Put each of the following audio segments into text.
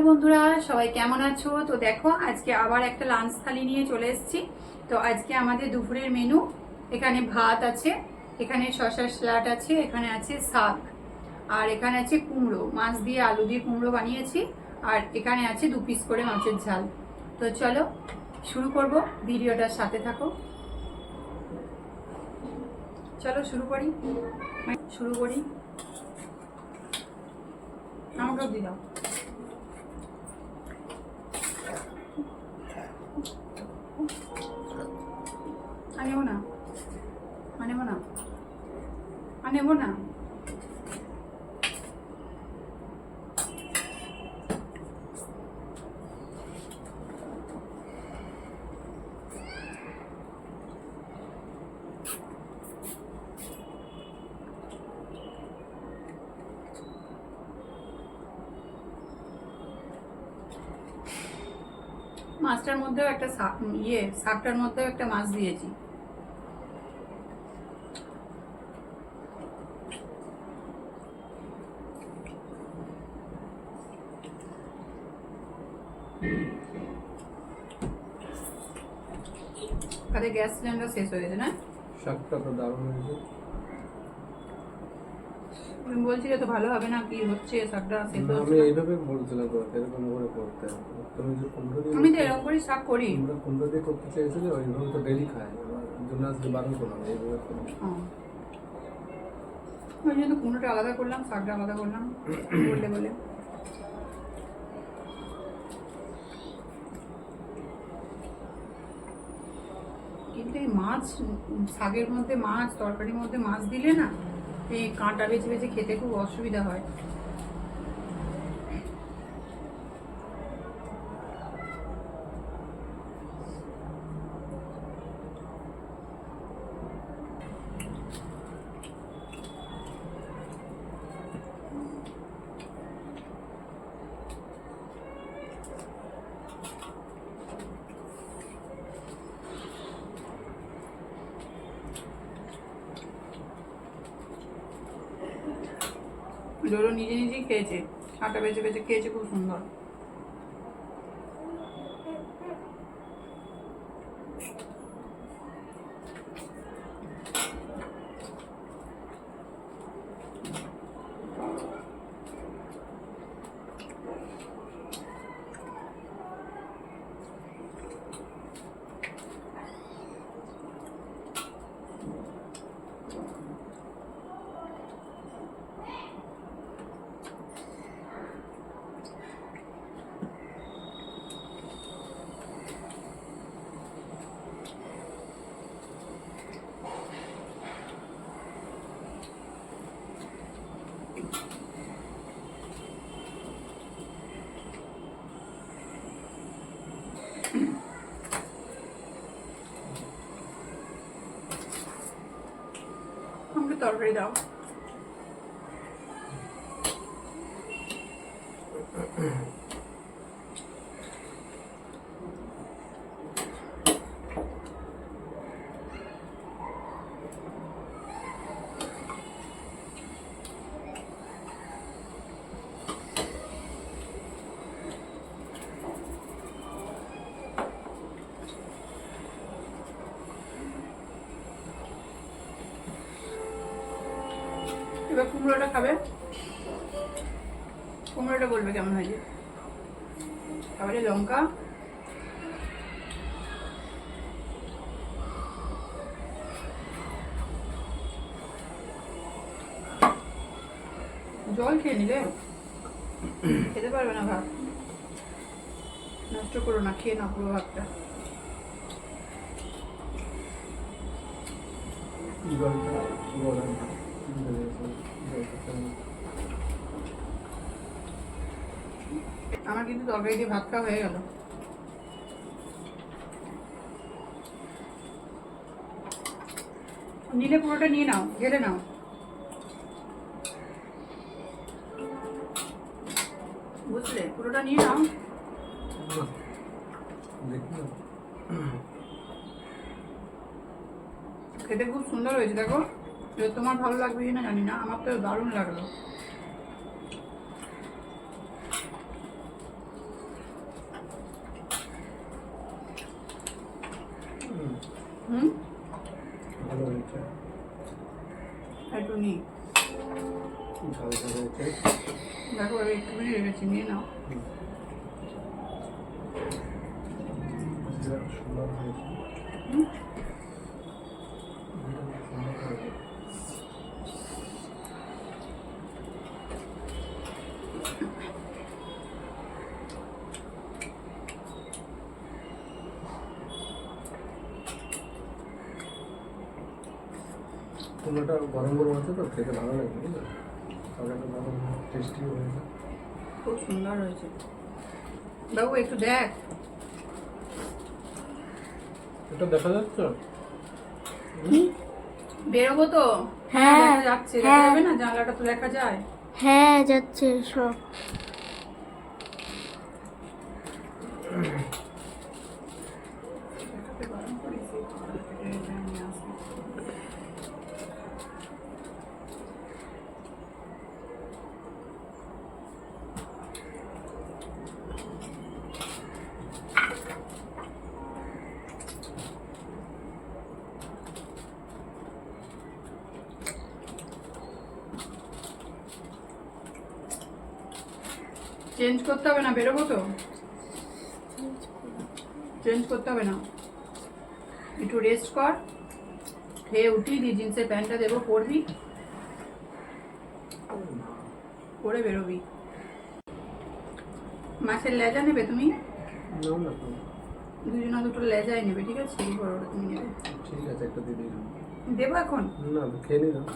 বন্ধুরা সবাই কেমন আছো? তো দেখো আজকে আবার একটা লাঞ্চ থালি নিয়ে চলে এসেছি। তো আজকে আমাদের দুপুরের মেনু, এখানে ভাত আছে, এখানে শসার স্যালাড আছে, এখানে আছে শাক, আর এখানে আছে কুমড়ো, মাছ দিয়ে আলু দিয়ে কুমড়ো বানিয়েছি, আর এখানে আছে 2 পিস করে মাছের ঝাল। তো চলো শুরু করব, ভিডিওটার সাথে থাকো। চলো শুরু করি। আমাকেও দিয়ে দাও। আনেবো না। মাছটার মধ্যেও একটা শাকটার মধ্যেও একটা মাছ দিয়েছি। তাহলে গ্যাস সিলিন্ডার শেষ হয়ে গেছে না? শাকটা তো দারুণ হয়েছে। তুমি বলছিলে তো ভালো হবে না, কি হচ্ছে শাকটা শেষ হচ্ছে? আমি এইভাবে বলছিলাম তো, এরকম করে করতে। তুমি যে কুমড়ো দিয়ে, আমি তো এরকম করে শাক করি। আমরা কুমড়ো দিয়ে করতে চেয়েছিলে, ওইভাবে তো ডেলি খাই। আমার জন্য আজকে বারণ করলাম এইভাবে করো। ওই জন্য কুমড়োটা আলাদা করলাম, শাকটা আলাদা করলাম বললে বলে। কিন্তু এই মাছ, শাকের মধ্যে মাছ, তরকারির মধ্যে মাছ দিলে না, এই কাঁটা বেছে বেছে খেতে খুব অসুবিধা হয়। ডোরো নিজে নিজেই খেয়েছে, কাঁটা বেছে বেছে খেয়েছে, খুব সুন্দর। আমাকে তরকারি দাও। এবার কুমড়োটা খাবে, কুমড়োটা বলবে কেমন হয়েছে। তারপরে লঙ্কা, জল খেয়ে নিলে খেতে পারবে না ভাত, নষ্ট করো না, খেয়ে না পুরো ভাতটা। আমার কিন্তু তরকারি দিয়ে ভাত খাওয়া হয়ে গেল। নিলে পুরোটা নিয়ে নাও, ঢেলে নাও। বুঝলে, পুরোটা নিয়ে নাও। খেতে খুব সুন্দর হয়েছে, দেখো। তোমার ভালো লাগবে কিনা জানি না, আমার তো দারুণ লাগলো। হুম, ভালো হয়েছে, একটু নিই। ঝাল ঝাল হয়েছে। দেখো এবার একটুখানি রেখেছি, নিয়ে নাও। বিরাট সুন্দর হয়েছে। হুম, বিরাট সুন্দর হয়েছে। কুমড়োটা গরম গরম আছে তো, খেতে ভালো লাগে, বুঝলে? তরকারিটা ভালো টেস্টিও হয়েছে। খুব সুন্দর হয়েছে। বাবু একটু দেখ। এটা দেখা যাচ্ছে? বেরোবো তো। হ্যাঁ, দেখা যাচ্ছে, দেখা হ্যাঁ। যাবে না? জানলাটা তো দেখা যায়। হ্যাঁ যাচ্ছে সব। চেঞ্জ করতে হবে না, বেরোবো তো। চেঞ্জ করতে হবে না, একটু রেস্ট কর। খেয়ে উঠি দিয়ে জিন্সের প্যান্টটা দেবো, পরবি, পরে বেরোবি। মাছের লেজা নেবে তুমি? নাও না তো। দুজনা দুটো লেজাই নেবে, ঠিক আছে? এই বড়টা তুমি নেবে। ঠিক আছে, একটা দিয়ে দিলাম। দেবো এখন? না, খেয়ে নিলাম।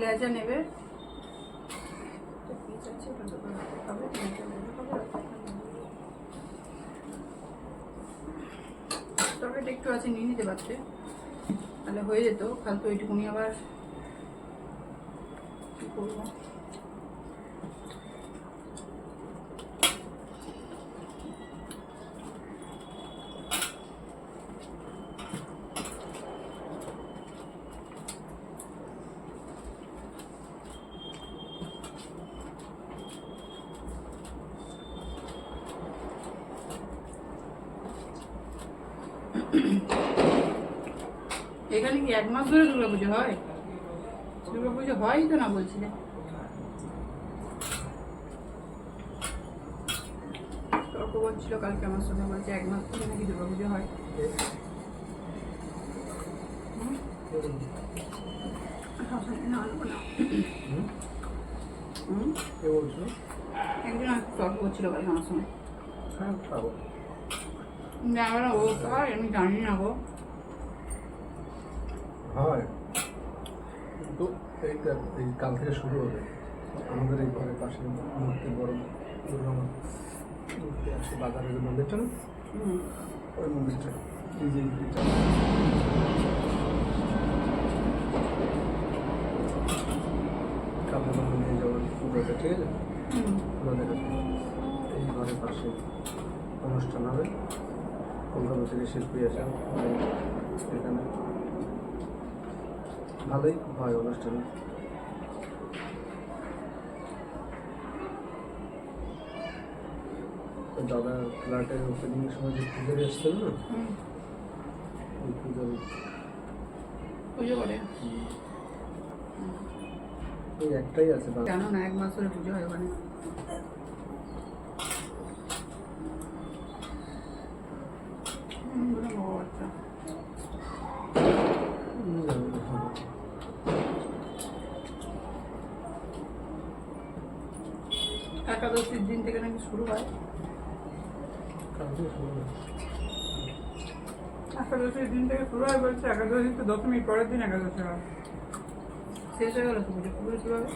লেজা নেবে। পিস আছে, ওটা দেবো, হবে, লেজা নেবে, হবে। তরকারিটা একটু আছে, নিয়ে নিতে পারতে, তাহলে হয়ে যেত। ফালতু এইটুকুনি আবার কি করবো। এখানে কি 1 মাস ধরে দুর্গাপুজো হয়? দুর্গাপুজো হয় তো না বলছিলে? তর্ক করছিল কালকে আমার সঙ্গে, বলছে 1 মাস ধরে নাকি দুর্গাপুজো হয়। না, আনবো না। হুম, কে বলছো? একজন আর তর্ক করছিল কালকে আমার সঙ্গে। হ্যাঁ, খাবো। জানো না, ও হয় আমি জানি না গো। হয়, কিন্তু এইটা এই কাল থেকে শুরু হবে। আমাদের এই ঘরের পাশে মূর্তি, বড় দুর্গা মূর্তি আছে, বাজারের যে মন্দিরটা না, হুম, ওই মন্দিরটা, এই যে এটা কাপড় নিয়ে যাওয়ার পুজোটা, ঠিক আছে? হুম, আমাদের এই ঘরের পাশে অনুষ্ঠান হবে। কলকাতা থেকে শিল্পী আসে এখানে, ভালোই হয় অনুষ্ঠান। দাদা ফ্ল্যাটের ওপেনিংয়ের সময় যে পুজোর এসছিল না, হুম। ওই পুজোর পুজো করে ওই একটাই আছে দাদা। জানো না, 1 মাস ধরে পুজো হয় ওখানে। আচ্ছা, একাদশীর দিন থেকে নাকি শুরু হয়। একাদশীর দিন থেকে শুরু হয় বলছে, একাদশী তো দশমীর পরের দিন একাদশী হয়। শেষ হয়ে গেল তো পুজো, পুজো শুরু হবে।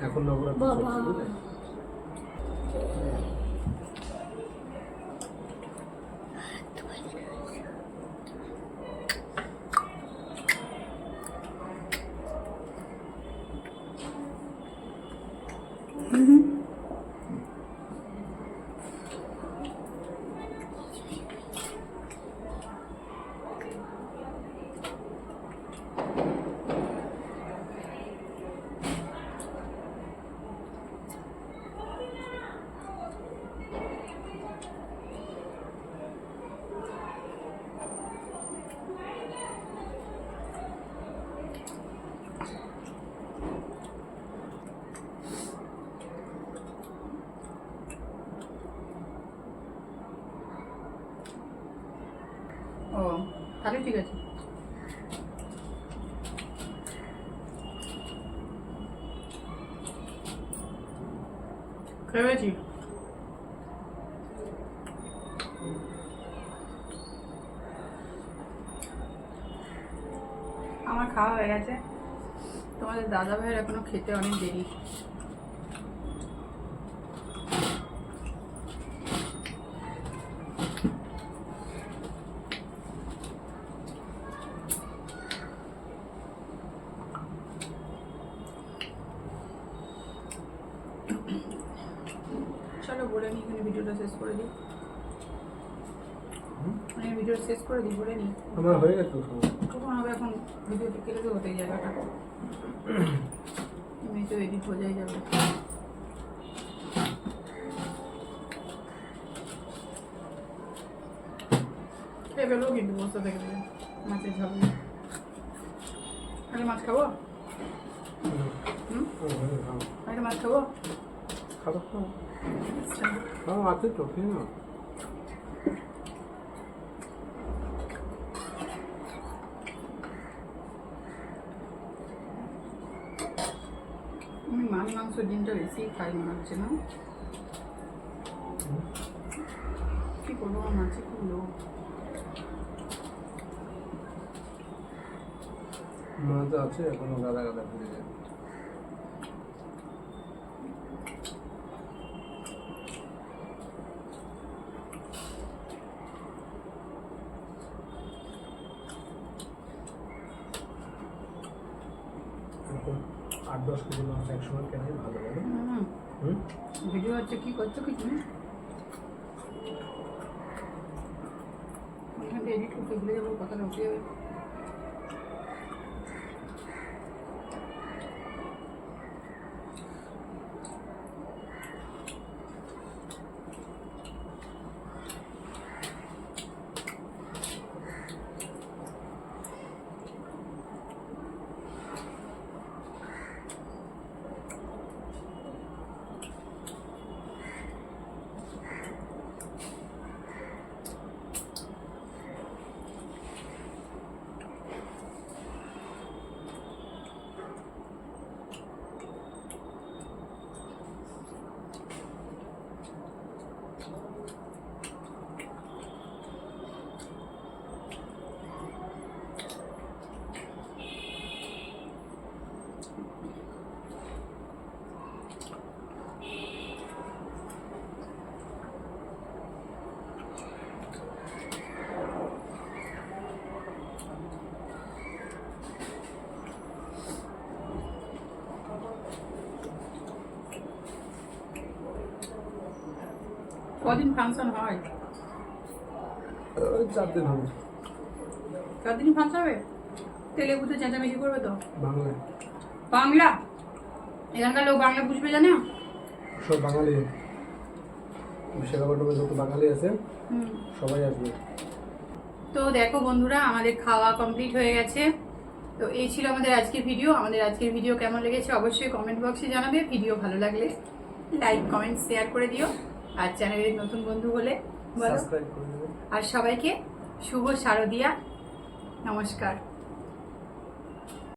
এখন নবরাত্রি বাবা। চলছে, বুঝলে? ও তাহলে ঠিক আছে। খেয়েছি। আমার খাওয়া হয়ে গেছে, তোমাদের দাদা ভাইয়ের এখনো খেতে অনেক দেরি। চলো বলে নিই, এখানে ভিডিওটা শেষ করে দিই। মানে ভিডিওটা শেষ করে দিই, বলে নিই। আমার হয়ে গেছে কখন হবে এখন? ভিডিওটা কেটে দেবো তো এই জায়গাটা, এমনি তো এডিট হয়ে যাবে। খেয়ে ফেলো কিন্তু বসে থেকে দেবে মাছের ঝাল দিয়ে। আগে মাছ খাবো? আগে মাছ খাবো? খাবার খাও। আচ্ছা হ্যাঁ আছে তো, খেয়ে না। আমি মাছ মাংস ডিমটা বেশি খাই মনে হচ্ছে না? কি করবো, আমার মাছে খুব লোভ। মাছ আছে এখনো গাদা গাদা ফিরে যায়। এরকম 8-10 কেজি মাছ একসময় কেনাই ভালো লাগে। ভিডিও হচ্ছে, কি করছো কি তুমি? এখান থেকে এডিট করতে ভুলে যাবো, কথাটা উঠে যাবে। কদিন ফাংশন হয়? 4 দিন হবে। 4 দিনই ফাংশন হবে? তেলেগুতে চেঁচামেচি করবে তো? বাংলায় বাংলা? এখানকার লোক বাংলা বুঝবে জানে? সব বাঙালি, বিশাখাপট্টমে যত বাঙালি আছে সবাই আসবে। তো দেখো বন্ধুরা, আমাদের খাওয়া কমপ্লিট হয়ে গেছে। তো এই ছিল আমাদের আজকের ভিডিও। আমাদের আজকের ভিডিও কেমন লেগেছে অবশ্যই কমেন্ট বক্সে জানাবে। ভিডিও ভালো লাগলে লাইক কমেন্ট শেয়ার করে দিও। আর চ্যানেলের নতুন বন্ধু হলে বলো। সাবস্ক্রাইব করে দেবেন। আর সবাইকে শুভ শারদিয়া, নমস্কার।